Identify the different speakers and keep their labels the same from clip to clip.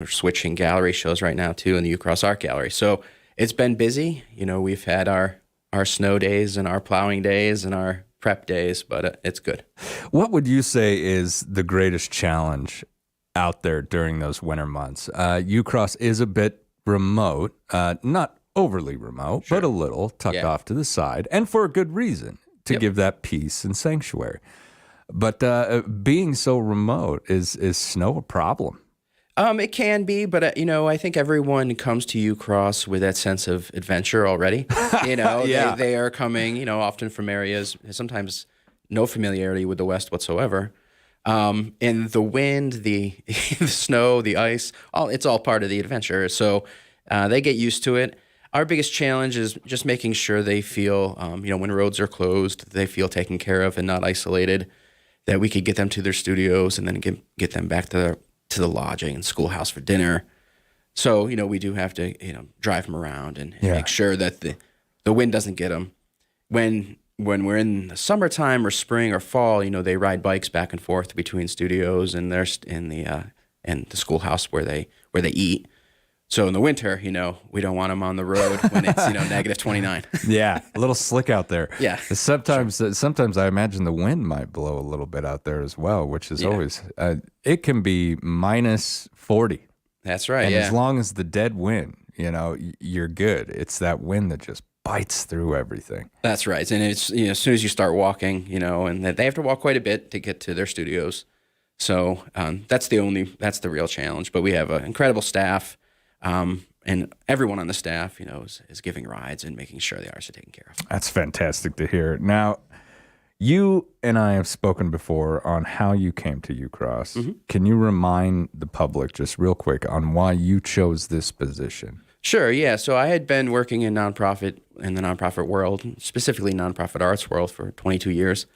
Speaker 1: we're switching gallery shows right now too in the Ucross Art Gallery. So it's been busy. We've had our snow days and our plowing days and our prep days, but it's good.
Speaker 2: What would you say is the greatest challenge out there during those winter months? Ucross is a bit remote, not overly remote, but a little tucked off to the side, and for a good reason, to give that peace and sanctuary. But being so remote, is snow a problem?
Speaker 1: It can be, but I think everyone comes to Ucross with that sense of adventure already. They are coming, often from areas, sometimes no familiarity with the West whatsoever. And the wind, the the snow, the ice, it's all part of the adventure. So they get used to it. Our biggest challenge is just making sure they feel, when roads are closed, they feel taken care of and not isolated, that we could get them to their studios and then get them back to the lodging and schoolhouse for dinner. So, we do have to, drive them around and make sure that the wind doesn't get them. When we're in the summertime or spring or fall, they ride bikes back and forth between studios and the schoolhouse where they eat. So in the winter, we don't want them on the road when it's negative 29.
Speaker 2: Yeah, a little slick out there.
Speaker 1: Yeah,
Speaker 2: sometimes I imagine the wind might blow a little bit out there as well, which is always it can be minus 40.
Speaker 1: That's right.
Speaker 2: And as long as the dead wind, you're good. It's that wind that just bites through everything.
Speaker 1: That's right. And it's as soon as you start walking, and they have to walk quite a bit to get to their studios. So that's the real challenge. But we have an incredible staff. And everyone on the staff, is giving rides and making sure the artists are taken care of.
Speaker 2: That's fantastic to hear. Now, you and I have spoken before on how you came to Ucross. Mm-hmm. Can you remind the public just real quick on why you chose this position?
Speaker 1: Sure, yeah. So I had been working in the nonprofit world, specifically nonprofit arts world, for 22 years.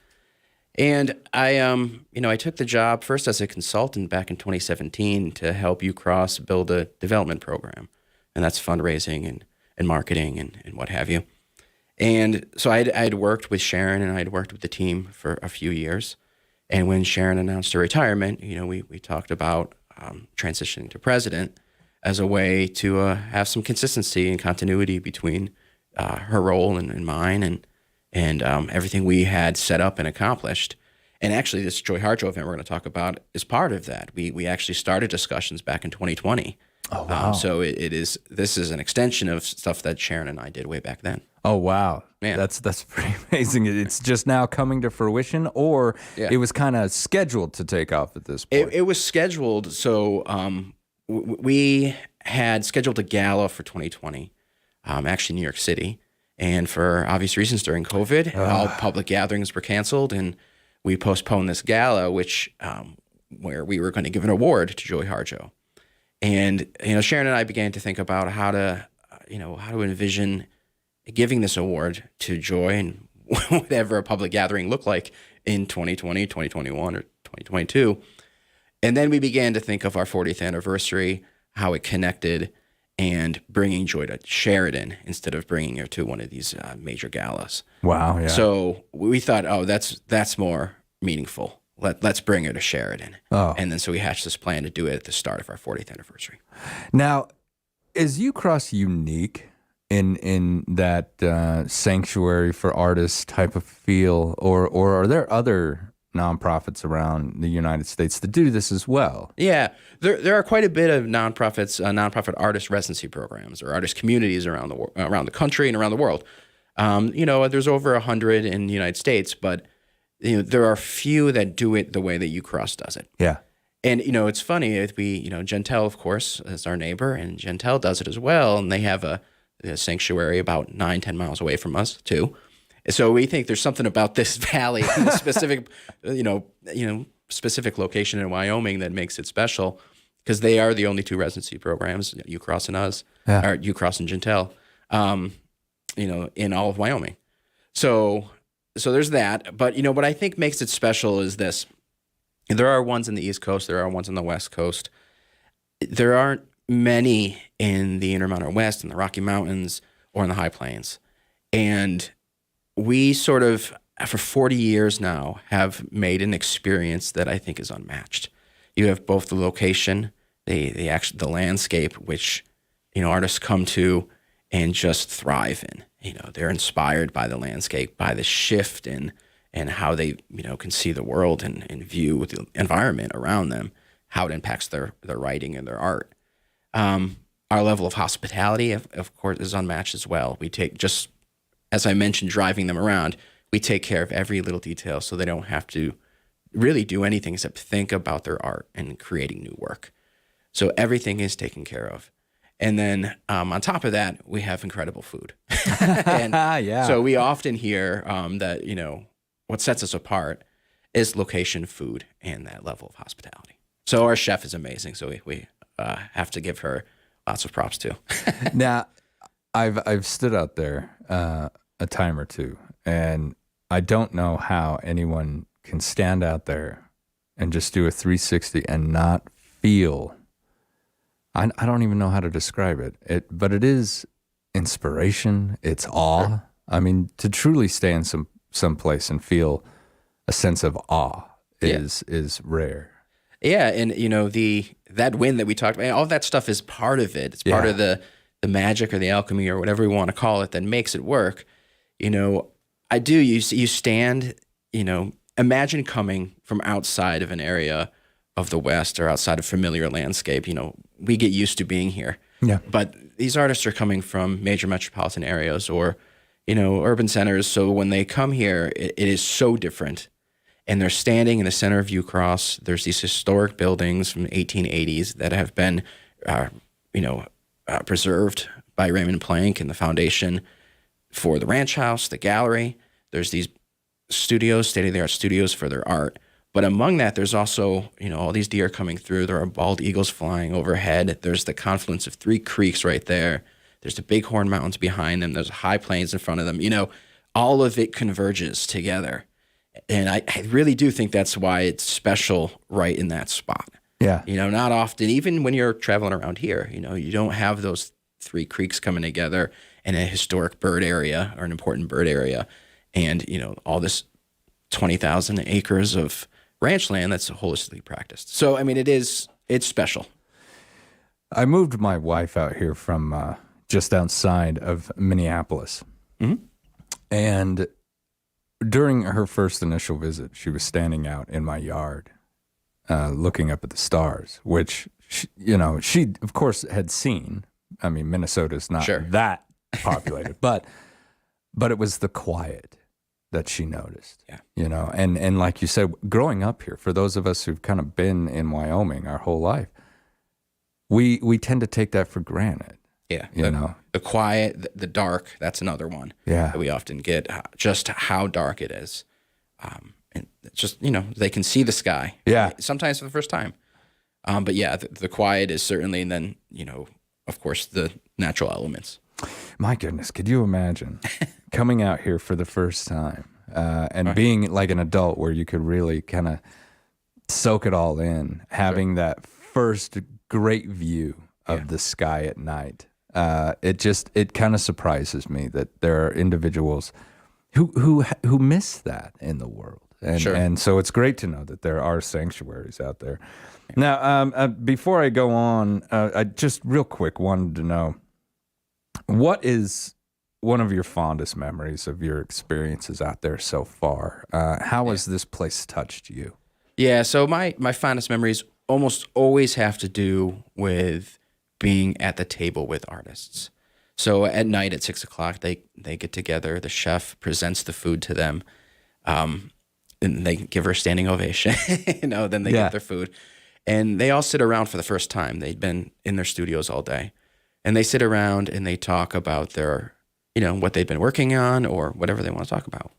Speaker 1: And I took the job first as a consultant back in 2017 to help Ucross build a development program. And that's fundraising and marketing and what have you. And so I had worked with Sharon and I had worked with the team for a few years. And when Sharon announced her retirement, we talked about transitioning to president as a way to have some consistency and continuity between her role and mine and everything we had set up and accomplished. And actually, this Joy Harjo event we're going to talk about is part of that. We actually started discussions back in 2020.
Speaker 2: Oh, wow.
Speaker 1: So this is an extension of stuff that Sharon and I did way back then.
Speaker 2: Oh, wow.
Speaker 1: Yeah.
Speaker 2: That's pretty amazing. It's just now coming to fruition, or it was kind of scheduled to take off at this point?
Speaker 1: It was scheduled. So we had scheduled a gala for 2020, actually in New York City. And for obvious reasons, during COVID, all public gatherings were canceled, and we postponed this gala, where we were going to give an award to Joy Harjo. And Sharon and I began to think about how to envision giving this award to Joy and whatever a public gathering looked like in 2020, 2021, or 2022. And then we began to think of our 40th anniversary, how it connected, and bringing Joy to Sheridan instead of bringing her to one of these major galas.
Speaker 2: Wow, yeah.
Speaker 1: So we thought, that's more meaningful. Let's bring her to Sheridan.
Speaker 2: Oh.
Speaker 1: And then so we hatched this plan to do it at the start of our 40th anniversary.
Speaker 2: Now, is Ucross unique in that sanctuary for artists type of feel, or are there other nonprofits around the United States that do this as well?
Speaker 1: Yeah, there are quite a bit of nonprofit artist residency programs or artist communities around the country and around the world. There's over 100 in the United States, but there are few that do it the way that Ucross does it.
Speaker 2: Yeah.
Speaker 1: And it's funny, Gentel, of course, is our neighbor, and Gentel does it as well, and they have a sanctuary about 9-10 miles away from us too. So we think there's something about this valley, specific, specific location in Wyoming that makes it special, because they are the only two residency programs, Ucross and us, or Ucross and Gentel, in all of Wyoming. So there's that. But what I think makes it special is this: there are ones in the East Coast, there are ones on the West Coast. There aren't many in the Intermountain West, in the Rocky Mountains, or in the High Plains, and we sort of, for 40 years now, have made an experience that I think is unmatched. You have both the location the landscape, which, artists come to and just thrive in. They're inspired by the landscape, by the shift and how they, can see the world and view the environment around them, how it impacts their writing and their art. Our level of hospitality, of course, is unmatched as well. We take, just as I mentioned, driving them around, we take care of every little detail so they don't have to really do anything except think about their art and creating new work. So everything is taken care of. And then on top of that, we have incredible food. And
Speaker 2: yeah.
Speaker 1: So we often hear that, what sets us apart is location, food, and that level of hospitality. So our chef is amazing. So we have to give her lots of props too.
Speaker 2: Now, I've stood out there a time or two, and I don't know how anyone can stand out there and just do a 360 and not feel. I don't even know how to describe it. But it is inspiration. It's awe. Sure. I mean, to truly stay in some place and feel a sense of awe is rare.
Speaker 1: Yeah, and that wind that we talked about, all that stuff is part of it. It's part of the magic or the alchemy or whatever we want to call it that makes it work. I do. You stand. Imagine coming from outside of an area of the West or outside of familiar landscape. We get used to being here.
Speaker 2: Yeah.
Speaker 1: But these artists are coming from major metropolitan areas or, urban centers. So when they come here, it is so different. And they're standing in the center of Ucross. There's these historic buildings from the 1880s that have been, preserved by Raymond Plank and the foundation for the ranch house, the gallery. There's these studios, state-of-the-art studios for their art. But among that, there's also, all these deer coming through. There are bald eagles flying overhead. There's the confluence of 3 creeks right there. There's the Bighorn Mountains behind them. There's high plains in front of them. All of it converges together. And I really do think that's why it's special right in that spot.
Speaker 2: Yeah.
Speaker 1: Not often, even when you're traveling around here, you don't have those 3 creeks coming together in a historic bird area or an important bird area. And, all this 20,000 acres of ranch land that's holistically practiced. So, it's special.
Speaker 2: I moved my wife out here from just outside of Minneapolis.
Speaker 1: Mm-hmm.
Speaker 2: And during her first initial visit, she was standing out in my yard looking up at the stars, which, she, of course, had seen. I mean, Minnesota's not that populated, but it was the quiet that she noticed.
Speaker 1: Yeah.
Speaker 2: And like you said, growing up here, for those of us who've kind of been in Wyoming our whole life, we tend to take that for granted.
Speaker 1: Yeah.
Speaker 2: The
Speaker 1: quiet, the dark, that's another one.
Speaker 2: Yeah.
Speaker 1: That we often get, just how dark it is. And it's just, they can see the sky.
Speaker 2: Yeah.
Speaker 1: Sometimes for the first time. But yeah, the quiet is certainly, and then, of course, the natural elements.
Speaker 2: My goodness, could you imagine coming out here for the first time and being like an adult where you could really kind of soak it all in, having that first great view of the sky at night. It kind of surprises me that there are individuals who miss that in the world. And so it's great to know that there are sanctuaries out there. Now, before I go on, I just real quick wanted to know, what is one of your fondest memories of your experiences out there so far? How has this place touched you?
Speaker 1: Yeah, so my fondest memories almost always have to do with being at the table with artists. So at night at 6:00, they get together. The chef presents the food to them, and they give her a standing ovation. Then they get their food, and they all sit around for the first time. They'd been in their studios all day, and they sit around and they talk about their, what they've been working on or whatever they want to talk about.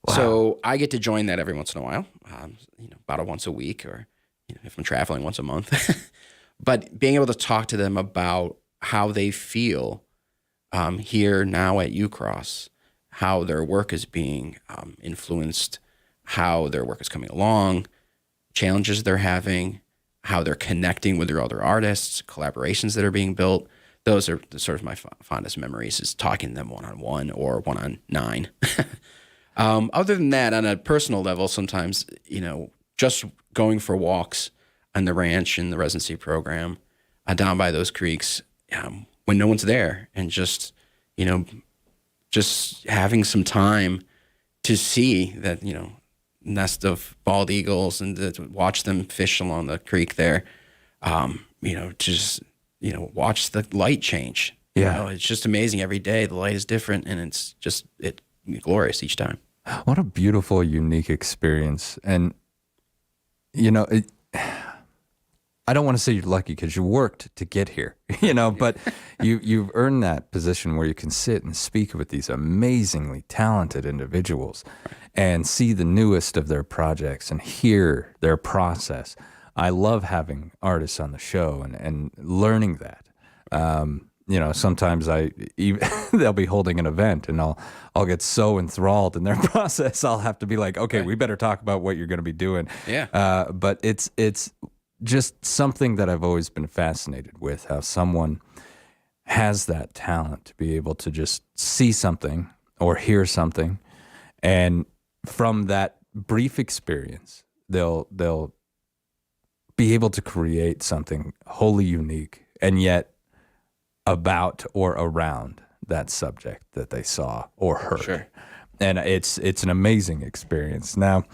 Speaker 1: Wow. So I get to join that every once in a while, about once a week, or if I'm traveling, once a month. But being able to talk to them about how they feel here now at Ucross, how their work is being influenced, how their work is coming along, challenges they're having, how they're connecting with their other artists, collaborations that are being built. Those are sort of my fondest memories, is talking to them one-on-one or one-on-9. Other than that, on a personal level, sometimes, just going for walks on the ranch and the residency program down by those creeks when no one's there, and just having some time to see that, nest of bald eagles and to watch them fish along the creek there, watch the light change. It's just amazing every day. The light is different, and it's glorious each time.
Speaker 2: What a beautiful, unique experience. And, I don't want to say you're lucky because you worked to get here, but you've earned that position where you can sit and speak with these amazingly talented individuals and see the newest of their projects and hear their process. I love having artists on the show and learning that. Sometimes they'll be holding an event and I'll get so enthralled in their process. I'll have to be like, okay, we better talk about what you're going to be doing.
Speaker 1: Yeah.
Speaker 2: But it's just something that I've always been fascinated with, how someone has that talent to be able to just see something or hear something, and from that brief experience, they'll be able to create something wholly unique, and yet about or around that subject that they saw or heard.
Speaker 1: Sure.
Speaker 2: And it's an amazing experience. Now,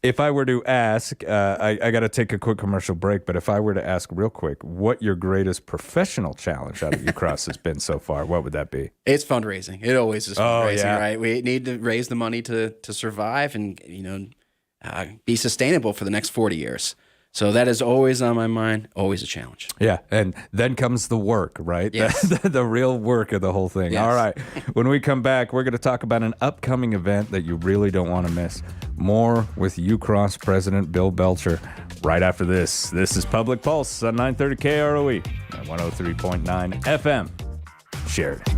Speaker 2: if I were to ask, I got to take a quick commercial break, but if I were to ask real quick what your greatest professional challenge out of Ucross has been so far, what would that be?
Speaker 1: It's fundraising. It always is fundraising, right? We need to raise the money to survive and, be sustainable for the next 40 years. So that is always on my mind, always a challenge.
Speaker 2: Yeah, and then comes the work, right?
Speaker 1: Yes.
Speaker 2: The real work of the whole thing.
Speaker 1: Yes.
Speaker 2: All right, when we come back, we're going to talk about an upcoming event that you really don't want to miss. More with Ucross President Bill Belcher right after this. This is Public Pulse on 930 KROE at 103.9 FM. Sheridan.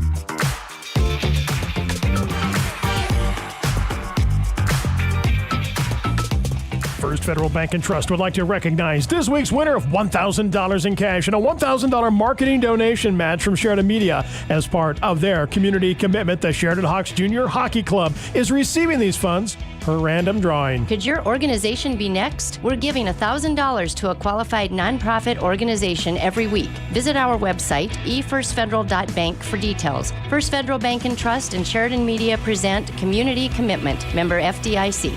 Speaker 3: First Federal Bank and Trust would like to recognize this week's winner of $1,000 in cash and a $1,000 marketing donation match from Sheridan Media. As part of their community commitment, the Sheridan Hawks Junior Hockey Club is receiving these funds per random drawing.
Speaker 4: Could your organization be next? We're giving $1,000 to a qualified nonprofit organization every week. Visit our website, efirstfederal.bank, for details. First Federal Bank and Trust and Sheridan Media present Community Commitment, member FDIC.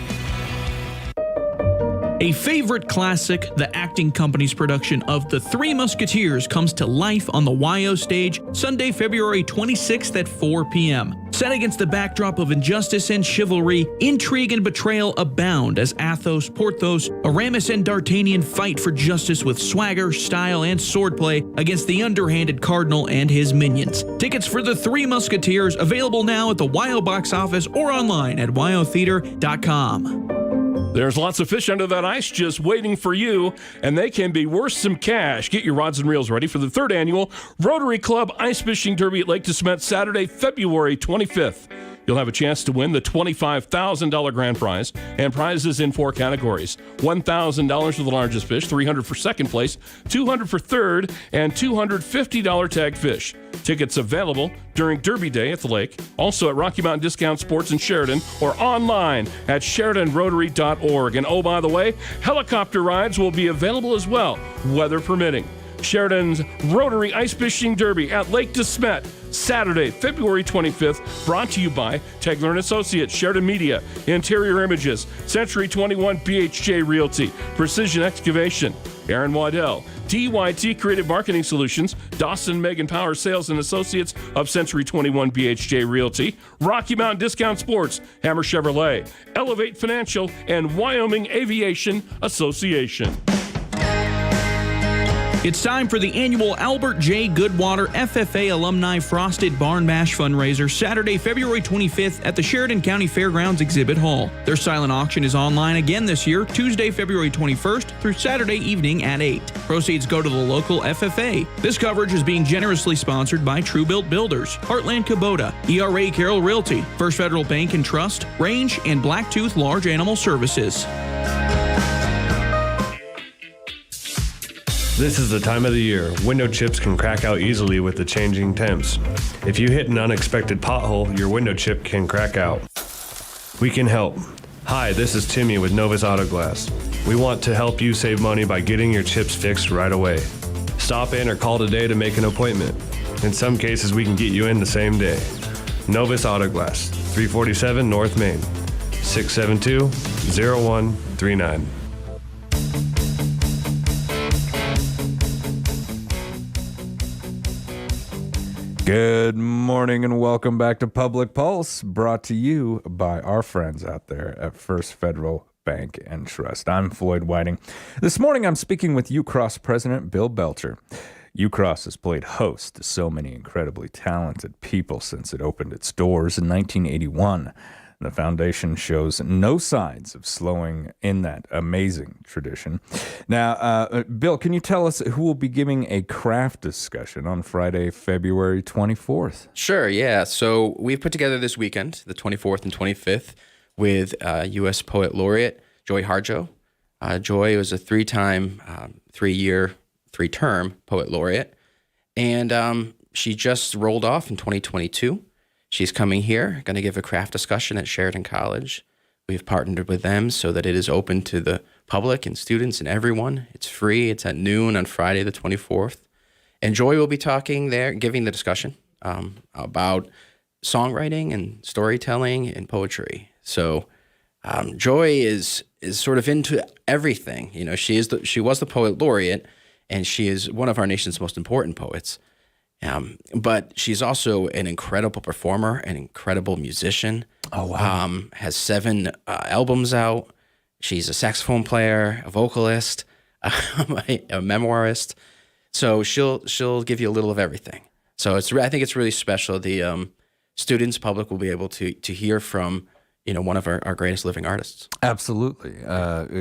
Speaker 5: A favorite classic, the acting company's production of The Three Musketeers, comes to life on the YO stage Sunday, February 26th at 4 p.m. Set against the backdrop of injustice and chivalry, intrigue and betrayal abound as Athos, Porthos, Aramis, and D'Artagnan fight for justice with swagger, style, and swordplay against the underhanded cardinal and his minions. Tickets for The Three Musketeers available now at the YO box office or online at yotheater.com.
Speaker 6: There's lots of fish under that ice just waiting for you, and they can be worth some cash. Get your rods and reels ready for the 3rd annual Rotary Club Ice Fishing Derby at Lake DeSmet, Saturday, February 25th. You'll have a chance to win the $25,000 grand prize and prizes in 4 categories. $1,000 for the largest fish, $300 for second place, $200 for third, and $250 tagged fish. Tickets available during Derby Day at the lake, also at Rocky Mountain Discount Sports in Sheridan, or online at SheridanRotary.org. And oh, by the way, helicopter rides will be available as well, weather permitting. Sheridan's Rotary Ice Fishing Derby at Lake DeSmet, Saturday, February 25th, brought to you by Tegler & Associates, Sheridan Media, Interior Images, Century 21 BHJ Realty, Precision Excavation, Aaron Waddell, DYT Creative Marketing Solutions, Dawson Megan Power Sales & Associates of Century 21 BHJ Realty, Rocky Mountain Discount Sports, Hammer Chevrolet, Elevate Financial, and Wyoming Aviation Association.
Speaker 5: It's time for the annual Albert J. Goodwater FFA Alumni Frosted Barn Bash fundraiser, Saturday, February 25th at the Sheridan County Fairgrounds Exhibit Hall. Their silent auction is online again this year, Tuesday, February 21st through Saturday evening at 8. Proceeds go to the local FFA. This coverage is being generously sponsored by Truebuilt Builders, Heartland Kubota, ERA Carroll Realty, First Federal Bank and Trust, Range, and Blacktooth Large Animal Services.
Speaker 7: This is the time of the year. Window chips can crack out easily with the changing temps. If you hit an unexpected pothole, your window chip can crack out. We can help. Hi, this is Timmy with Novus Auto Glass. We want to help you save money by getting your chips fixed right away. Stop in or call today to make an appointment. In some cases, we can get you in the same day. Novus Auto Glass, 347 North Main, 672-0139.
Speaker 2: Good morning and welcome back to Public Pulse, brought to you by our friends out there at First Federal Bank and Trust. I'm Floyd Whiting. This morning I'm speaking with Ucross President Bill Belcher. Ucross has played host to so many incredibly talented people since it opened its doors in 1981. The foundation shows no signs of slowing in that amazing tradition. Now, Bill, can you tell us who will be giving a craft discussion on Friday, February 24th?
Speaker 1: Sure, yeah. So we've put together this weekend, the 24th and 25th, with U.S. Poet Laureate Joy Harjo. Joy was a three-term Poet Laureate, and she just rolled off in 2022. She's coming here, going to give a craft discussion at Sheridan College. We've partnered with them so that it is open to the public and students and everyone. It's free. It's at noon on Friday the 24th. And Joy will be talking there, giving the discussion about songwriting and storytelling and poetry. So Joy is sort of into everything. You know, she was the Poet Laureate, and she is one of our nation's most important poets. But she's also an incredible performer, an incredible musician.
Speaker 2: Oh, wow.
Speaker 1: Has 7 albums out. She's a saxophone player, a vocalist, a memoirist. So she'll give you a little of everything. So I think it's really special. The students, public will be able to hear from one of our greatest living artists.
Speaker 2: Absolutely.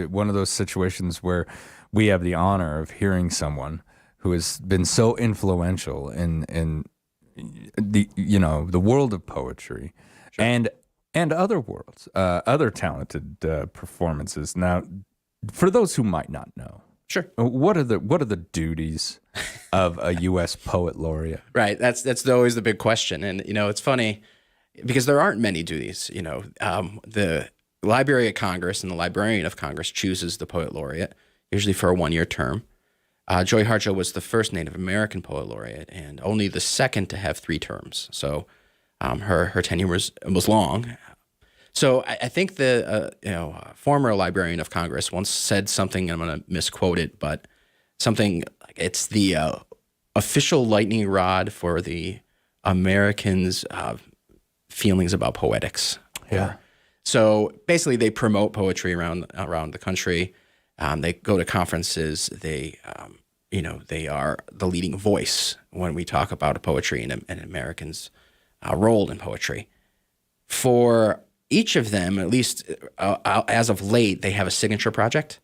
Speaker 2: One of those situations where we have the honor of hearing someone who has been so influential in the world of poetry, sure, and other worlds, other talented performances. Now, for those who might not know,
Speaker 1: sure,
Speaker 2: what are the duties of a U.S. Poet Laureate?
Speaker 1: Right, that's always the big question, and it's funny because there aren't many duties. The Library of Congress and the Librarian of Congress chooses the Poet Laureate, usually for a 1-year term. Joy Harjo was the first Native American Poet Laureate and only the second to have 3 terms. So her tenure was long. So I think the former Librarian of Congress once said something, and I'm going to misquote it, but something like it's the official lightning rod for the Americans' feelings about poetics.
Speaker 2: Yeah.
Speaker 1: So basically, they promote poetry around the country. They go to conferences. They are the leading voice when we talk about poetry and Americans' role in poetry. For each of them, at least as of late, they have a signature project.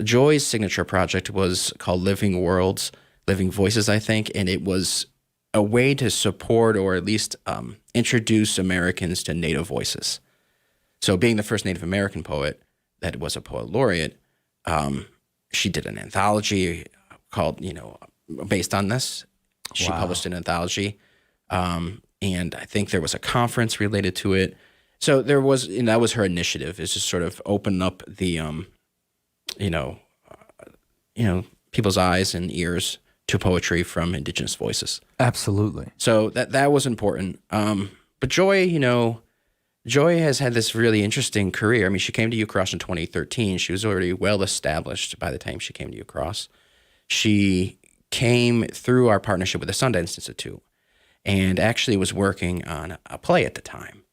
Speaker 1: Joy's signature project was called Living Worlds, Living Voices, I think, and it was a way to support or at least introduce Americans to Native voices. So being the first Native American poet that was a Poet Laureate, she did an anthology called, based on this. She published an anthology, and I think there was a conference related to it. So there was, that was her initiative, is to sort of open up the, people's eyes and ears to poetry from Indigenous voices.
Speaker 2: Absolutely.
Speaker 1: So that was important. But Joy has had this really interesting career. I mean, she came to Ucross in 2013. She was already well established by the time she came to Ucross. She came through our partnership with the Sundance Institute and actually was working on a play at the time.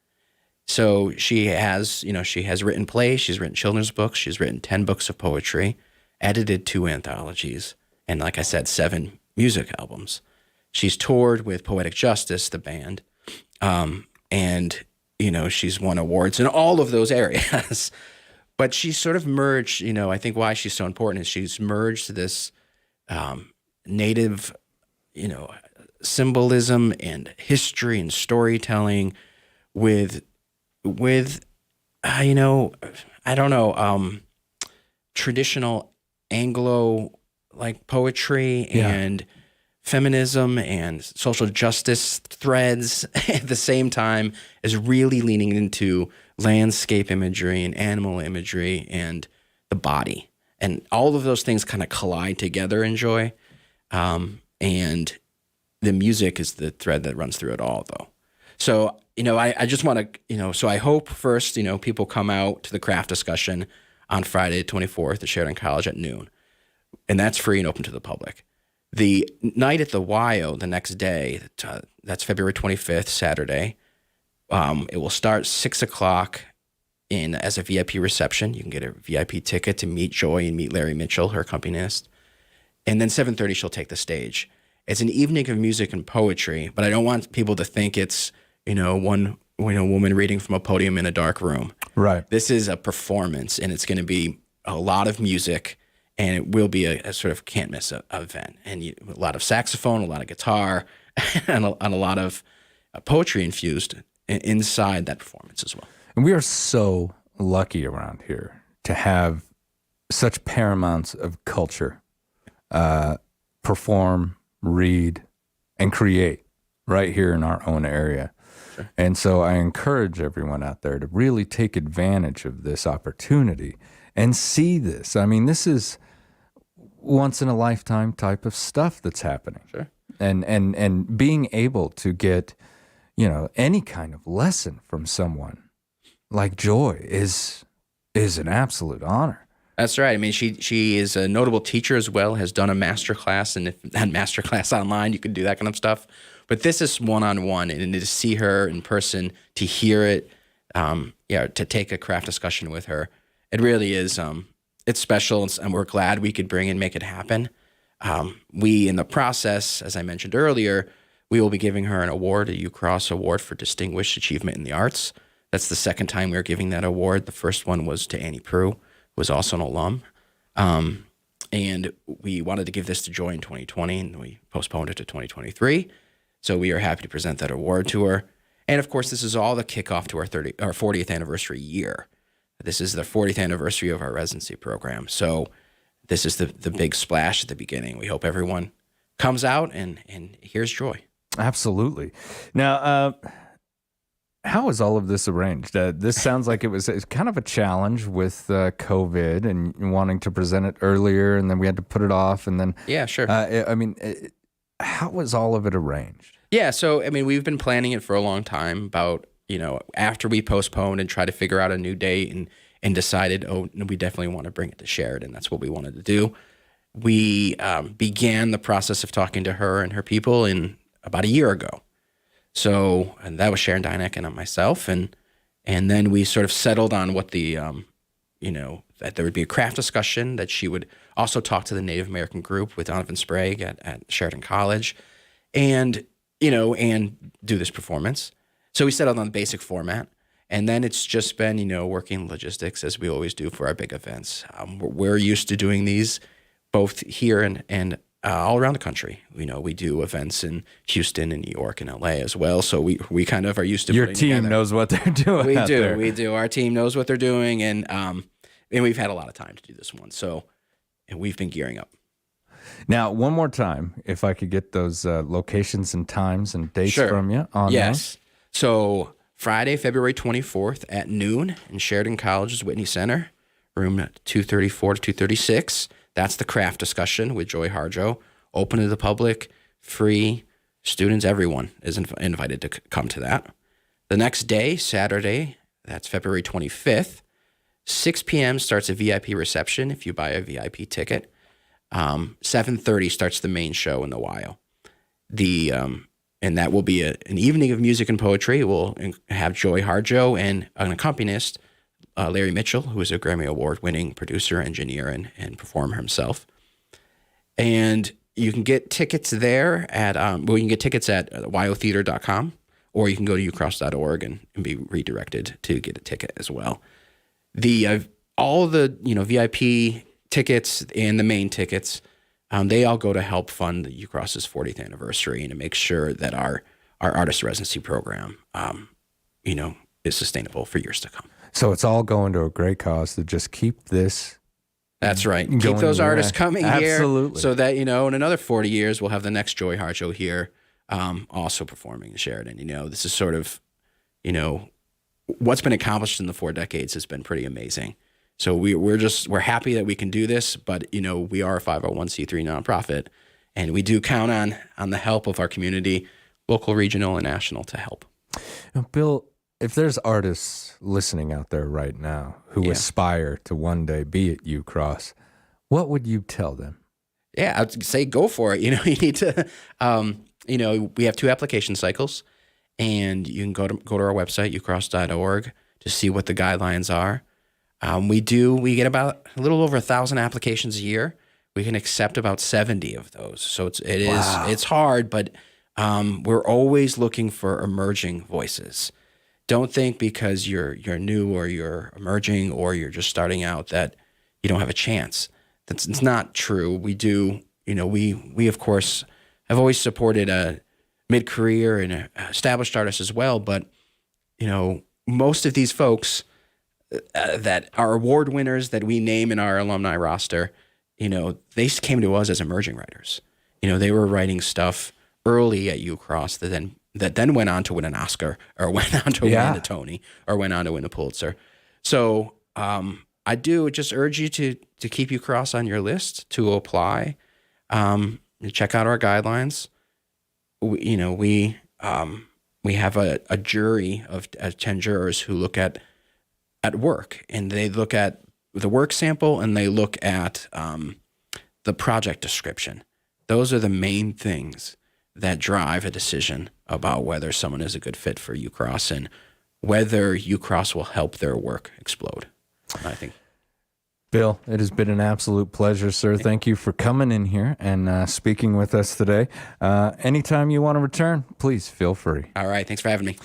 Speaker 1: So she has written plays, she's written children's books, she's written 10 books of poetry, edited 2 anthologies, and like I said, 7 music albums. She's toured with Poetic Justice, the band, and she's won awards in all of those areas. But she sort of merged, I think why she's so important is she's merged this Native, symbolism and history and storytelling with traditional Anglo poetry and feminism and social justice threads at the same time as really leaning into landscape imagery and animal imagery and the body. And all of those things kind of collide together in Joy. And the music is the thread that runs through it all, though. So, I just want to, so I hope first, people come out to the craft discussion on Friday, 24th at Sheridan College at noon. And that's free and open to the public. The night at the YO, the next day, that's February 25th, Saturday. It will start 6 o'clock as a VIP reception. You can get a VIP ticket to meet Joy and meet Larry Mitchell, her accompanist. And then 7:30, she'll take the stage. It's an evening of music and poetry, but I don't want people to think it's, one woman reading from a podium in a dark room.
Speaker 2: Right.
Speaker 1: This is a performance, and it's going to be a lot of music, and it will be a sort of can't miss event. And a lot of saxophone, a lot of guitar, and a lot of poetry infused inside that performance as well.
Speaker 2: And we are so lucky around here to have such paramounts of culture perform, read, and create right here in our own area. Sure. And so I encourage everyone out there to really take advantage of this opportunity and see this. I mean, this is once in a lifetime type of stuff that's happening.
Speaker 1: Sure.
Speaker 2: And being able to get, any kind of lesson from someone like Joy is an absolute honor.
Speaker 1: That's right. I mean, she is a notable teacher as well, has done a master class, and if that master class online, you can do that kind of stuff. But this is one-on-one, and to see her in person, to hear it, to take a craft discussion with her, it really is, it's special, and we're glad we could bring and make it happen. We, in the process, as I mentioned earlier, we will be giving her an award, a Ucross Award for Distinguished Achievement in the Arts. That's the second time we're giving that award. The first one was to Annie Prue, who was also an alum. And we wanted to give this to Joy in 2020, and we postponed it to 2023. So we are happy to present that award to her. And of course, this is all the kickoff to our 40th anniversary year. This is the 40th anniversary of our residency program. So this is the big splash at the beginning. We hope everyone comes out and hears Joy.
Speaker 2: Absolutely. Now, how is all of this arranged? This sounds like it's kind of a challenge with COVID and wanting to present it earlier, and then we had to put it off, and then
Speaker 1: yeah, sure.
Speaker 2: How was all of it arranged?
Speaker 1: Yeah, so we've been planning it for a long time. About after we postponed and tried to figure out a new date and decided, we definitely want to bring it to Sheridan. That's what we wanted to do. We began the process of talking to her and her people in about a year ago. So, and that was Sharon Dyneck and myself, and then we sort of settled on what the, that there would be a craft discussion, that she would also talk to the Native American group with Donovan Sprague at Sheridan College, and do this performance. So we settled on the basic format, and then it's just been, working logistics as we always do for our big events. We're used to doing these both here and all around the country. We do events in Houston and New York and LA as well. So we kind of are used to
Speaker 2: your team together. Knows what they're doing.
Speaker 1: We do. Our team knows what they're doing, and we've had a lot of time to do this one. So we've been gearing up.
Speaker 2: Now, one more time, if I could get those locations and times and dates from you on
Speaker 1: Yes. So Friday, February 24th at noon in Sheridan College's Whitney Center, room 234 to 236. That's the craft discussion with Joy Harjo. Open to the public, free. Students, everyone is invited to come to that. The next day, Saturday, that's February 25th, 6 p.m. starts a VIP reception if you buy a VIP ticket. 7:30 starts the main show in the YO. And that will be an evening of music and poetry. We'll have Joy Harjo and an accompanist, Larry Mitchell, who is a Grammy Award-winning producer, engineer, and performer himself. And you can get tickets there at you can get tickets at yotheater.com, or you can go to ucross.org and be redirected to get a ticket as well. All the VIP tickets and the main tickets, they all go to help fund the Ucross's 40th anniversary and to make sure that our artist residency program, is sustainable for years to come.
Speaker 2: So it's all going to a great cause to just keep this.
Speaker 1: That's right. Keep those artists coming
Speaker 2: Absolutely.
Speaker 1: here so that, in another 40 years, we'll have the next Joy Harjo here also performing in Sheridan. This is sort of, what's been accomplished in the 4 decades has been pretty amazing. So we're happy that we can do this, but we are a 501c3 nonprofit, and we do count on the help of our community, local, regional, and national, to help.
Speaker 2: Now, Bill, if there's artists listening out there right now who aspire to one day be at Ucross, what would you tell them?
Speaker 1: Yeah, I'd say go for it. You need to. We have 2 application cycles, and you can go to our website, ucross.org, to see what the guidelines are. We get about a little over 1,000 applications a year. We can accept about 70 of those. So it's hard, but we're always looking for emerging voices. Don't think because you're new or you're emerging or you're just starting out that you don't have a chance. It's not true. We do, we of course have always supported a mid-career and established artists as well, but most of these folks that are award winners that we name in our alumni roster, they came to us as emerging writers. They were writing stuff early at Ucross that then went on to win an Oscar or went on to win a Tony or went on to win a Pulitzer. So I do just urge you to keep Ucross on your list, to apply, check out our guidelines. We have a jury of 10 jurors who look at work, and they look at the work sample and they look at the project description. Those are the main things that drive a decision about whether someone is a good fit for Ucross and whether Ucross will help their work explode, I think.
Speaker 2: Bill, it has been an absolute pleasure, sir. Thank you for coming in here and speaking with us today. Anytime you want to return, please feel free.
Speaker 1: All right. Thanks for having me.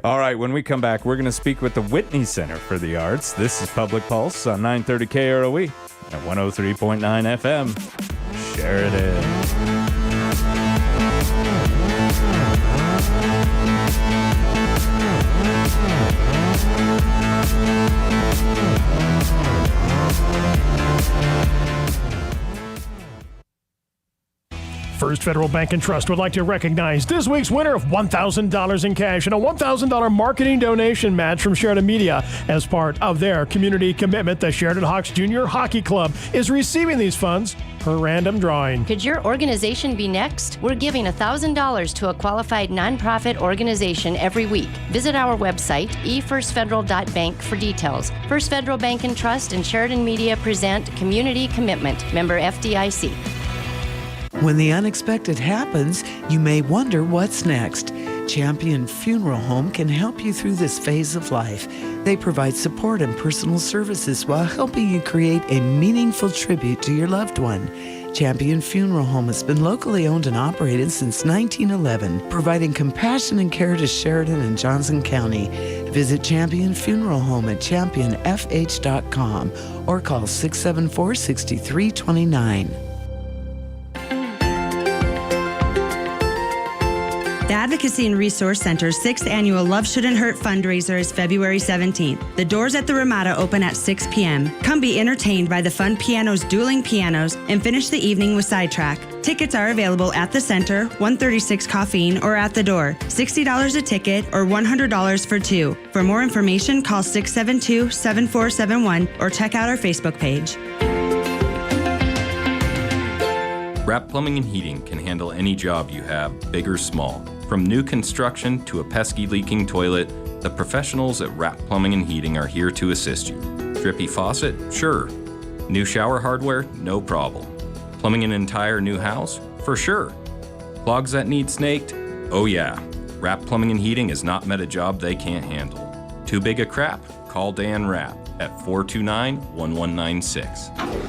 Speaker 2: All right. When we come back, we're going to speak with the Whitney Center for the Arts. This is Public Pulse on 930 KROE at 103.9 FM. Sheridan.
Speaker 3: First Federal Bank and Trust would like to recognize this week's winner of $1,000 in cash and a $1,000 marketing donation match from Sheridan Media. As part of their community commitment, the Sheridan Hawks Junior Hockey Club is receiving these funds per random drawing.
Speaker 4: Could your organization be next? We're giving $1,000 to a qualified nonprofit organization every week. Visit our website, efirstfederal.bank, for details. First Federal Bank and Trust and Sheridan Media present Community Commitment, member FDIC.
Speaker 8: When the unexpected happens, you may wonder what's next. Champion Funeral Home can help you through this phase of life. They provide support and personal services while helping you create a meaningful tribute to your loved one. Champion Funeral Home has been locally owned and operated since 1911, providing compassion and care to Sheridan and Johnson County. Visit Champion Funeral Home at championfh.com or call 674-6329.
Speaker 9: The Advocacy and Resource Center's 6th annual Love Shouldn't Hurt fundraiser is February 17th. The doors at the Ramada open at 6 p.m. Come be entertained by the fun pianos dueling pianos and finish the evening with Sidetrack. Tickets are available at the center, 136 Caffeine, or at the door. $60 a ticket or $100 for 2. For more information, call 672-7471 or check out our Facebook page.
Speaker 10: Wrap Plumbing and Heating can handle any job you have, big or small. From new construction to a pesky leaking toilet, the professionals at Wrap Plumbing and Heating are here to assist you. Drippy faucet? Sure. New shower hardware? No problem. Plumbing an entire new house? For sure. Clogs that need snaked? Oh yeah. Wrap Plumbing and Heating has not met a job they can't handle. Too big a crap? Call Dan Rapp at 429-1196.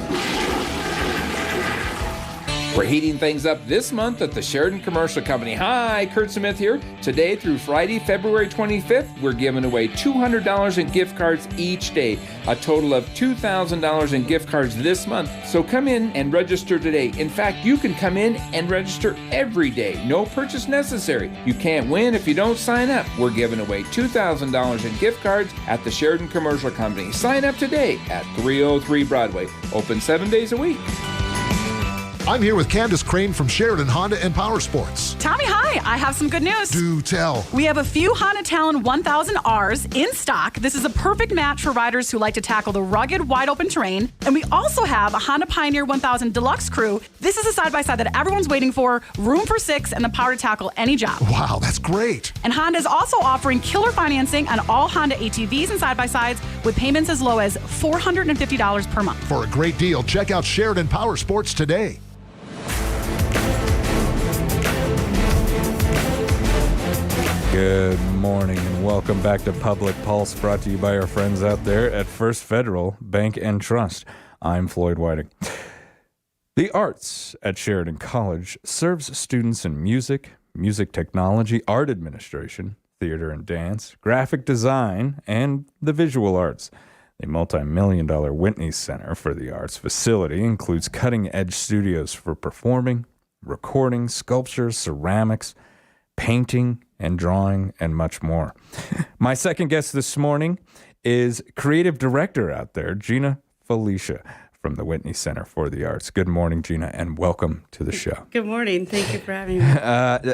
Speaker 11: We're heating things up this month at the Sheridan Commercial Company. Hi, Kurt Smith here. Today through Friday, February 25th, we're giving away $200 in gift cards each day. A total of $2,000 in gift cards this month. So come in and register today. In fact, you can come in and register every day. No purchase necessary. You can't win if you don't sign up. We're giving away $2,000 in gift cards at the Sheridan Commercial Company. Sign up today at 303 Broadway. Open 7 days a week.
Speaker 12: I'm here with Candace Crane from Sheridan Honda and Power Sports.
Speaker 13: Tommy, hi.
Speaker 12: Hi, I have some good news.
Speaker 13: Do tell.
Speaker 12: We have a few Honda Talon 1000Rs in stock. This is a perfect match for riders who like to tackle the rugged, wide-open terrain. And we also have a Honda Pioneer 1000 Deluxe Crew. This is a side-by-side that everyone's waiting for, room for 6, and the power to tackle any job.
Speaker 13: Wow, that's great.
Speaker 12: And Honda is also offering killer financing on all Honda ATVs and side-by-sides with payments as low as $450 per month.
Speaker 13: For a great deal, check out Sheridan Power Sports today.
Speaker 2: Good morning and welcome back to Public Pulse, brought to you by our friends out there at First Federal Bank and Trust. I'm Floyd Whiting. The arts at Sheridan College serves students in music, music technology, art administration, theater and dance, graphic design, and the visual arts. The multi-million-dollar Whitney Center for the Arts facility includes cutting-edge studios for performing, recording, sculpture, ceramics, painting, and drawing, and much more. My second guest this morning is creative director out there, Gina Felicia from the Whitney Center for the Arts. Good morning, Gina, and welcome to the show.
Speaker 14: Good morning. Thank you for having me.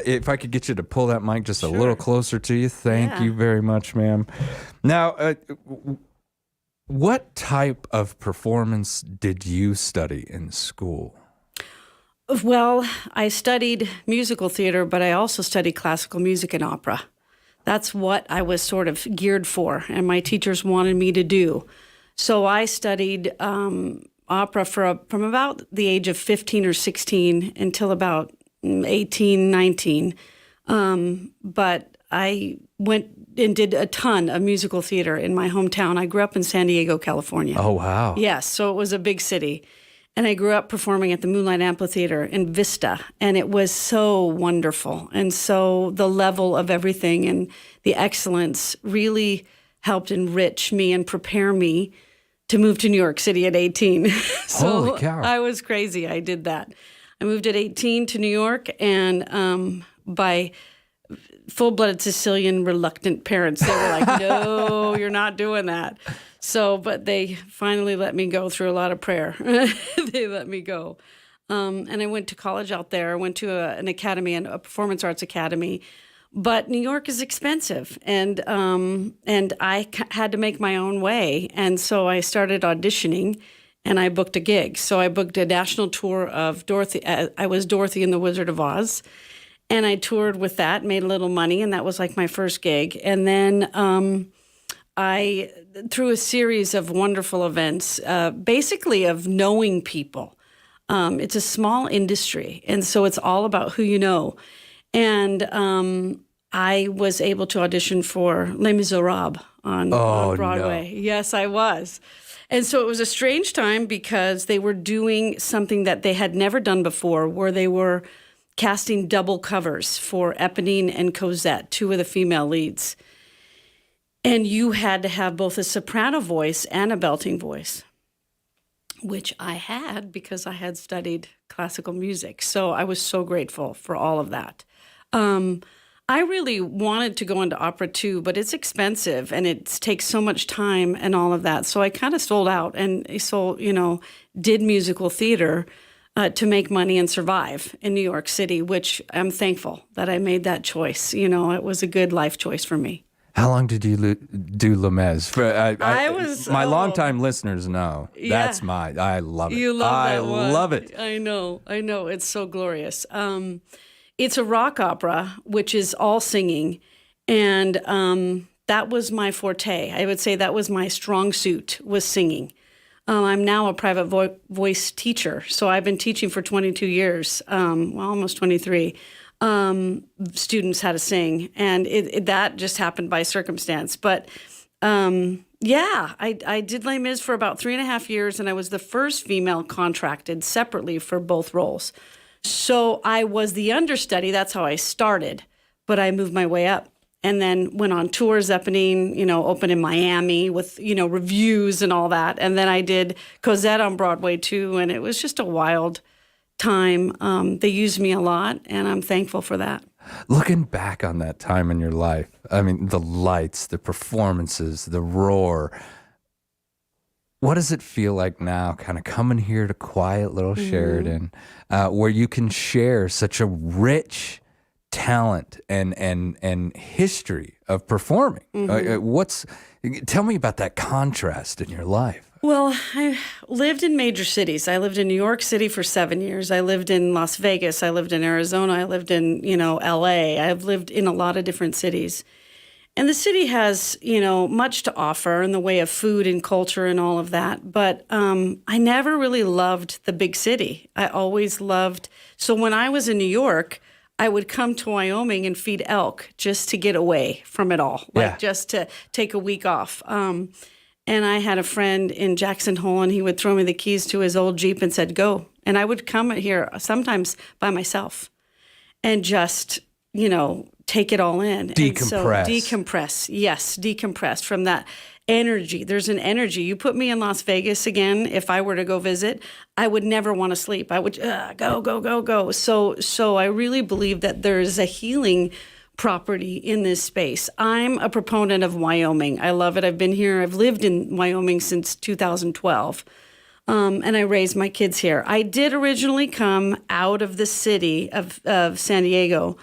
Speaker 2: If I could get you to pull that mic just a little closer to you. Thank you very much, ma'am. Now, what type of performance did you study in school?
Speaker 14: Well, I studied musical theater, but I also studied classical music and opera. That's what I was sort of geared for, and my teachers wanted me to do. So I studied opera from about the age of 15 or 16 until about 18, 19. But I went and did a ton of musical theater in my hometown. I grew up in San Diego, California.
Speaker 2: Oh, wow.
Speaker 14: Yes, so it was a big city. And I grew up performing at the Moonlight Amphitheater in Vista, and it was so wonderful. And so the level of everything and the excellence really helped enrich me and prepare me to move to New York City at 18. So
Speaker 2: holy cow.
Speaker 14: I was crazy. I did that. I moved at 18 to New York, and by full-blooded Sicilian reluctant parents, they were like, no, you're not doing that. So, but they finally let me go through a lot of prayer. They let me go. And I went to college out there. I went to an academy, a performance arts academy. But New York is expensive, and I had to make my own way. And so I started auditioning, and I booked a gig. So I booked a national tour of Dorothy. I was Dorothy in The Wizard of Oz. And I toured with that, made a little money, and that was like my first gig. And then I, through a series of wonderful events, basically of knowing people. It's a small industry, and so it's all about who you know. And I was able to audition for Les Miserables on Broadway. No. Yes, I was. And so it was a strange time because they were doing something that they had never done before, where they were casting double covers for Eponine and Cosette, two of the female leads. And you had to have both a soprano voice and a belting voice, which I had because I had studied classical music. So I was so grateful for all of that. I really wanted to go into opera too, but it's expensive and it takes so much time and all of that. So I kind of sold out and did musical theater to make money and survive in New York City, which I'm thankful that I made that choice. You know, it was a good life choice for me.
Speaker 2: How long did you do Les Mis? My longtime listeners know.
Speaker 14: Yeah.
Speaker 2: I love it.
Speaker 14: You love that one.
Speaker 2: I love it.
Speaker 14: I know. It's so glorious. It's a rock opera, which is all singing. And that was my forte. I would say that was my strong suit, was singing. I'm now a private voice teacher. So I've been teaching for 22 years, almost 23. Students how to sing, and that just happened by circumstance. But I did Les Mis for about 3.5 years, and I was the first female contracted separately for both roles. So I was the understudy. That's how I started, but I moved my way up, and then went on tours. Eponine, opened in Miami with reviews and all that, and then I did Cosette on Broadway too, and it was just a wild time. They used me a lot, and I'm thankful for that.
Speaker 2: Looking back on that time in your life, I mean, the lights, the performances, the roar, what does it feel like now, kind of coming here to quiet little Sheridan, where you can share such a rich talent and history of performing. Tell me about that contrast in your life.
Speaker 14: Well, I lived in major cities. I lived in New York City for 7 years. I lived in Las Vegas. I lived in Arizona. I lived in, LA. I've lived in a lot of different cities. And the city has, much to offer in the way of food and culture and all of that. But I never really loved the big city. I always loved. So when I was in New York, I would come to Wyoming and feed elk just to get away from it all, just to take a week off. And I had a friend in Jackson Hole, and he would throw me the keys to his old Jeep and said, go. And I would come here sometimes by myself and just, take it all in.
Speaker 2: Decompress.
Speaker 14: And so, decompress. Yes, decompress from that energy. There's an energy. You put me in Las Vegas again, if I were to go visit, I would never want to sleep. I would go. So I really believe that there's a healing property in this space. I'm a proponent of Wyoming. I love it. I've been here. I've lived in Wyoming since 2012. And I raised my kids here. I did originally come out of the city of San Diego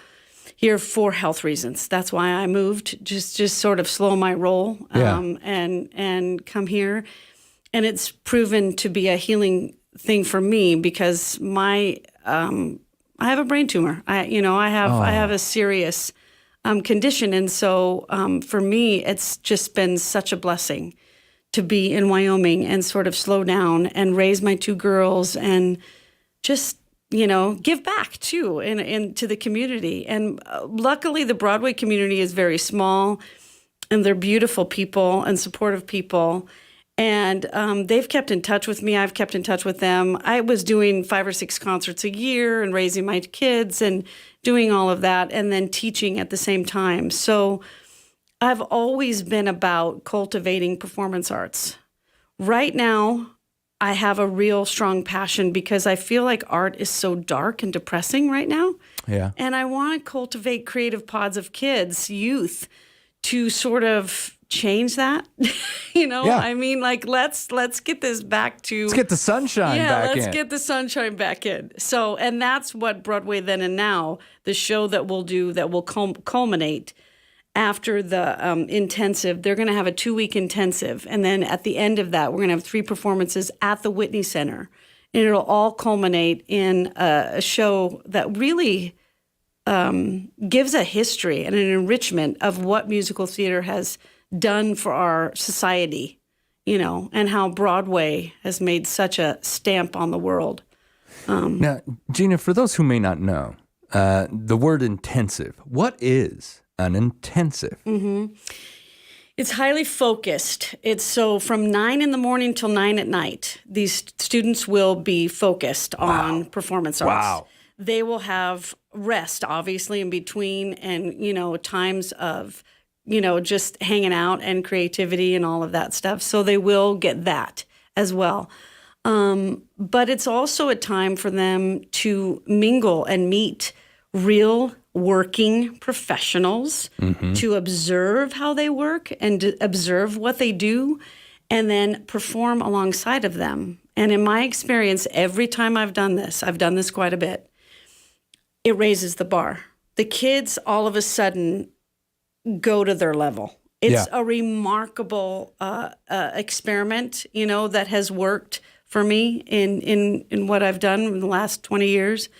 Speaker 14: here for health reasons. That's why I moved, just sort of slow my roll and come here. And it's proven to be a healing thing for me because I have a brain tumor. I have a serious condition. And so for me, it's just been such a blessing to be in Wyoming and sort of slow down and raise my 2 girls and just, give back too and to the community. And luckily the Broadway community is very small and they're beautiful people and supportive people. And they've kept in touch with me. I've kept in touch with them. I was doing 5 or 6 concerts a year and raising my kids and doing all of that and then teaching at the same time. So I've always been about cultivating performance arts. Right now, I have a real strong passion because I feel like art is so dark and depressing right now.
Speaker 2: Yeah.
Speaker 14: And I want to cultivate creative pods of kids, youth, to sort of change that. I mean, like let's get this back to
Speaker 2: let's get the sunshine back in.
Speaker 14: Let's get the sunshine back in. So, and that's what Broadway Then and Now, the show that we'll do that will culminate after the intensive. They're going to have a 2-week intensive, and then at the end of that, we're going to have 3 performances at the Whitney Center, and it'll all culminate in a show that really gives a history and an enrichment of what musical theater has done for our society, and how Broadway has made such a stamp on the world.
Speaker 2: Now, Gina, for those who may not know, the word intensive, what is an intensive?
Speaker 14: Mm-hmm. It's highly focused. It's so from 9 in the morning till 9 at night, these students will be focused on performance arts.
Speaker 2: Wow.
Speaker 14: They will have rest, obviously, in between and, times of, just hanging out and creativity and all of that stuff. So they will get that as well. But it's also a time for them to mingle and meet real working professionals, to observe how they work and to observe what they do and then perform alongside of them. And in my experience, every time I've done this quite a bit, it raises the bar. The kids all of a sudden go to their level. It's a remarkable experiment, that has worked for me in what I've done in the last 20 years.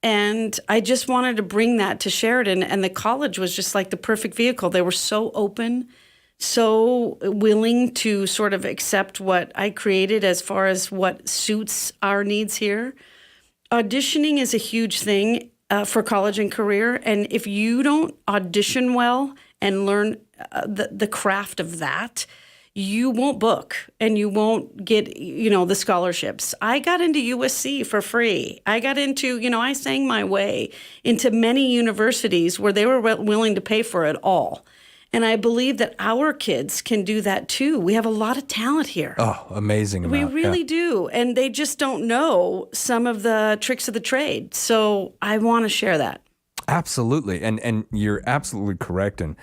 Speaker 14: And I just wanted to bring that to Sheridan, and the college was just like the perfect vehicle. They were so open, so willing to sort of accept what I created as far as what suits our needs here. Auditioning is a huge thing for college and career, and if you don't audition well and learn the craft of that, you won't book and you won't get, the scholarships. I got into USC for free. I got into, I sang my way into many universities where they were willing to pay for it all. And I believe that our kids can do that too. We have a lot of talent here.
Speaker 2: Oh, amazing amount.
Speaker 14: We really do. And they just don't know some of the tricks of the trade. So I want to share that.
Speaker 2: Absolutely. And you're absolutely correct. And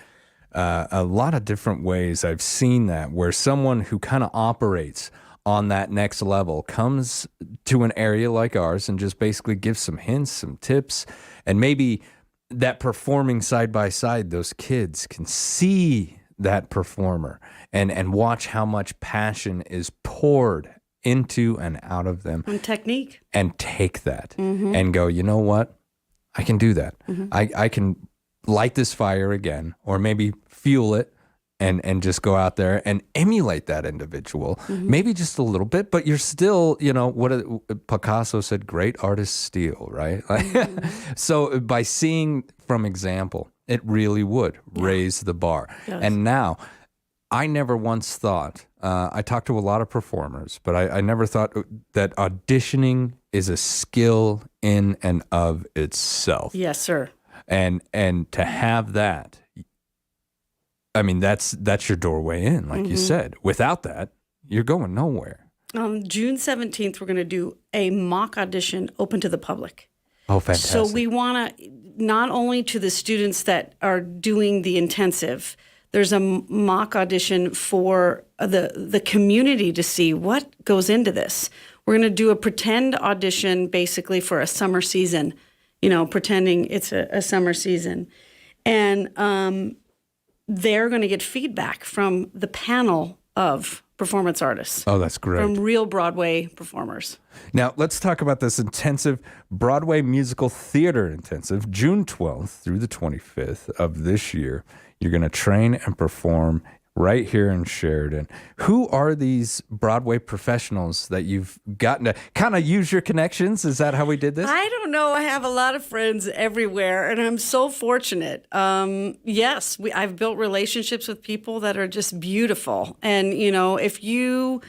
Speaker 2: a lot of different ways I've seen that where someone who kind of operates on that next level comes to an area like ours and just basically gives some hints, some tips, and maybe that performing side by side, those kids can see that performer and watch how much passion is poured into and out of them.
Speaker 14: And technique.
Speaker 2: And take that and go, you know what? I can do that. I can light this fire again, or maybe fuel it and just go out there and emulate that individual, maybe just a little bit, but you're still, Picasso said, great artists steal, right? So by seeing from example, it really would raise the bar. And now, I never once thought, I talked to a lot of performers, but I never thought that auditioning is a skill in and of itself.
Speaker 14: Yes, sir.
Speaker 2: And to have that, I mean, that's your doorway in, like you said. Without that, you're going nowhere.
Speaker 14: June 17th, we're going to do a mock audition open to the public.
Speaker 2: Oh, fantastic.
Speaker 14: So we want to, not only to the students that are doing the intensive, there's a mock audition for the community to see what goes into this. We're going to do a pretend audition basically for a summer season, pretending it's a summer season. And they're going to get feedback from the panel of performance artists.
Speaker 2: Oh, that's great.
Speaker 14: From real Broadway performers.
Speaker 2: Now, let's talk about this intensive Broadway musical theater intensive, June 12th through the 25th of this year. You're going to train and perform right here in Sheridan. Who are these Broadway professionals that you've gotten to kind of use your connections? Is that how we did this?
Speaker 14: I don't know. I have a lot of friends everywhere, and I'm so fortunate. Yes, I've built relationships with people that are just beautiful. And, if you're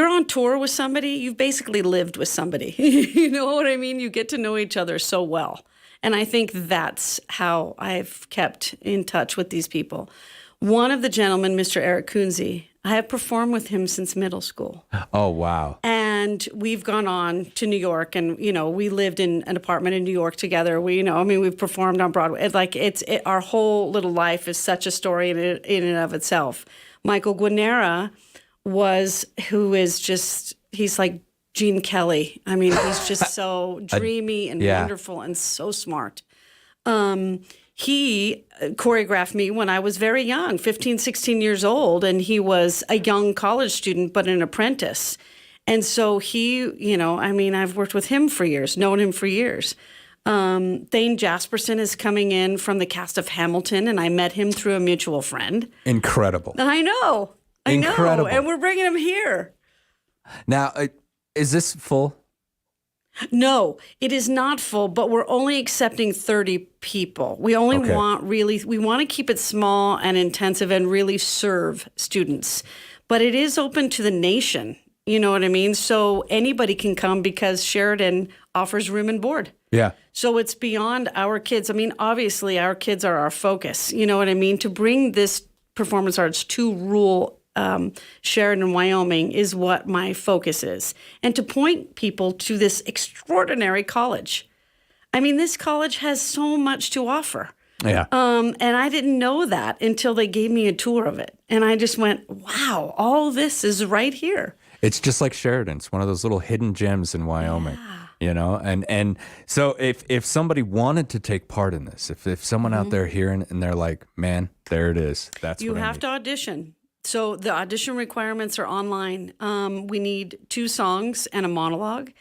Speaker 14: on tour with somebody, you've basically lived with somebody. You know what I mean? You get to know each other so well. And I think that's how I've kept in touch with these people. One of the gentlemen, Mr. Eric Kunze, I have performed with him since middle school.
Speaker 2: Oh, wow.
Speaker 14: And we've gone on to New York, and, we lived in an apartment in New York together. We've performed on Broadway. Our whole little life is such a story in and of itself. Michael Guarnera he's like Gene Kelly. I mean, he's just so dreamy and wonderful and so smart. He choreographed me when I was very young, 15, 16 years old, and he was a young college student, but an apprentice. And so I've worked with him for years, known him for years. Thane Jasperson is coming in from the cast of Hamilton, and I met him through a mutual friend.
Speaker 2: Incredible.
Speaker 14: I know.
Speaker 2: Incredible.
Speaker 14: And we're bringing him here.
Speaker 2: Now, is this full?
Speaker 14: No, it is not full, but we're only accepting 30 people. We only we want to keep it small and intensive and really serve students. But it is open to the nation, you know what I mean? So anybody can come because Sheridan offers room and board.
Speaker 2: Yeah.
Speaker 14: So it's beyond our kids. I mean, obviously our kids are our focus, you know what I mean? To bring this performance arts to rural Sheridan, Wyoming is what my focus is. And to point people to this extraordinary college. I mean, this college has so much to offer.
Speaker 2: Yeah.
Speaker 14: And I didn't know that until they gave me a tour of it. And I just went, wow, all this is right here.
Speaker 2: It's just like Sheridan. It's one of those little hidden gems in Wyoming. Yeah. And so if somebody wanted to take part in this, if someone out there hearing and they're like, man, there it is. That's
Speaker 14: you
Speaker 2: what I
Speaker 14: have
Speaker 2: need.
Speaker 14: to audition. So the audition requirements are online. We need 2 songs and a monologue,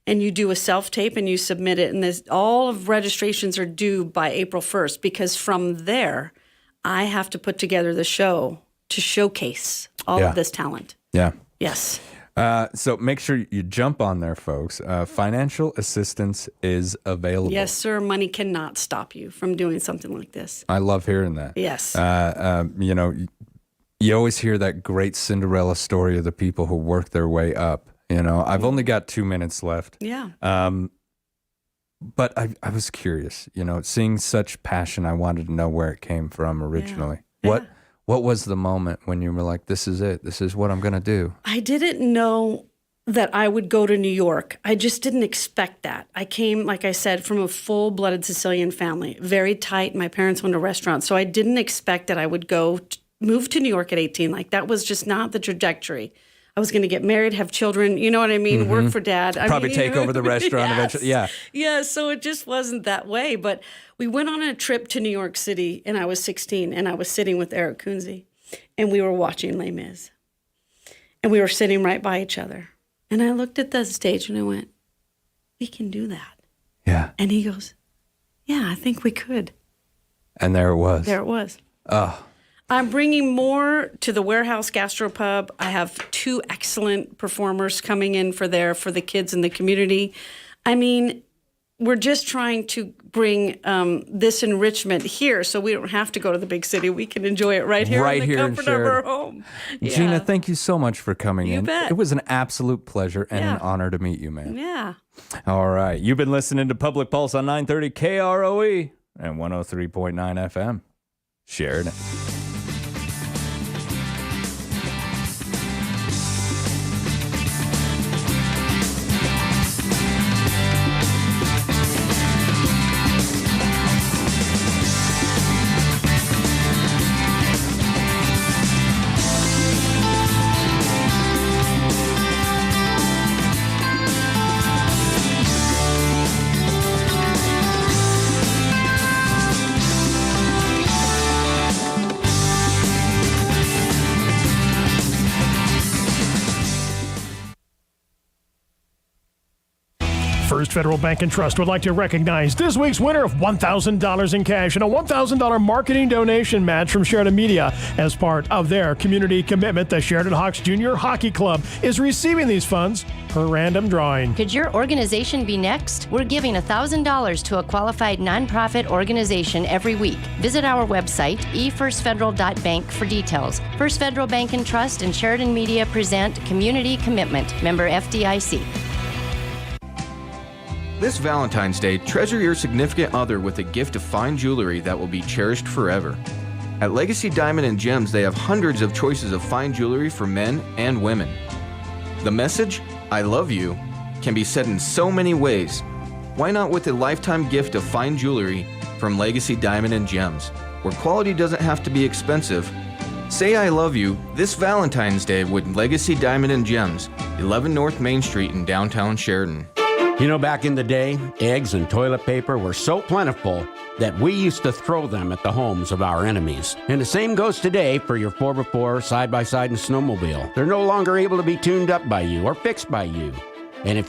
Speaker 14: and you do a self-tape and you submit it. And all of registrations are due by April 1st because from there, I have to put together the show to showcase all of this talent.
Speaker 2: Yeah.
Speaker 14: Yes.
Speaker 2: So make sure you jump on there, folks. Financial assistance is available.
Speaker 14: Yes, sir. Money cannot stop you from doing something like this.
Speaker 2: I love hearing that.
Speaker 14: Yes.
Speaker 2: You always hear that great Cinderella story of the people who work their way up. I've only got 2 minutes left.
Speaker 14: Yeah.
Speaker 2: But I was curious, seeing such passion, I wanted to know where it came from originally.
Speaker 14: Yeah.
Speaker 2: What was the moment when you were like, this is it, this is what I'm going to do?
Speaker 14: I didn't know that I would go to New York. I just didn't expect that. I came, like I said, from a full-blooded Sicilian family, very tight. My parents owned a restaurant, so I didn't expect that I would move to New York at 18. Like, that was just not the trajectory I was going to get married, have children, you know what I mean? Work for dad.
Speaker 2: Probably take over the restaurant eventually. Yeah.
Speaker 14: Yeah, so it just wasn't that way. But we went on a trip to New York City, and I was 16, and I was sitting with Eric Kunze, and we were watching Les Mis. And we were sitting right by each other. And I looked at the stage, and I went, we can do that.
Speaker 2: Yeah.
Speaker 14: And he goes, yeah, I think we could.
Speaker 2: And there it was.
Speaker 14: There it was.
Speaker 2: Oh.
Speaker 14: I'm bringing more to the Warehouse Gastropub. I have 2 excellent performers coming in for the kids in the community. I mean, we're just trying to bring this enrichment here so we don't have to go to the big city. We can enjoy it right here in the comfort of our home. Yeah.
Speaker 2: Gina, thank you so much for coming in.
Speaker 14: You bet.
Speaker 2: It was an absolute pleasure and an honor to meet you, man.
Speaker 14: Yeah.
Speaker 2: All right. You've been listening to Public Pulse on 930 KROE and 103.9 FM. Sheridan.
Speaker 3: First Federal Bank and Trust would like to recognize this week's winner of $1,000 in cash and a $1,000 marketing donation match from Sheridan Media. As part of their community commitment, the Sheridan Hawks Junior Hockey Club is receiving these funds per random drawing.
Speaker 4: Could your organization be next? We're giving $1,000 to a qualified nonprofit organization every week. Visit our website, efirstfederal.bank, for details. First Federal Bank and Trust and Sheridan Media present Community Commitment, member FDIC.
Speaker 15: This Valentine's Day, treasure your significant other with a gift of fine jewelry that will be cherished forever. At Legacy Diamond & Gems, they have hundreds of choices of fine jewelry for men and women. The message, I love you, can be said in so many ways. Why not with a lifetime gift of fine jewelry from Legacy Diamond & Gems, where quality doesn't have to be expensive? Say I love you this Valentine's Day with Legacy Diamond & Gems, 11 North Main Street in downtown Sheridan.
Speaker 16: You know, back in the day, eggs and toilet paper were so plentiful that we used to throw them at the homes of our enemies. And the same goes today for your 4x4, side-by-side, and snowmobile. They're no longer able to be tuned up by you or fixed by you. And if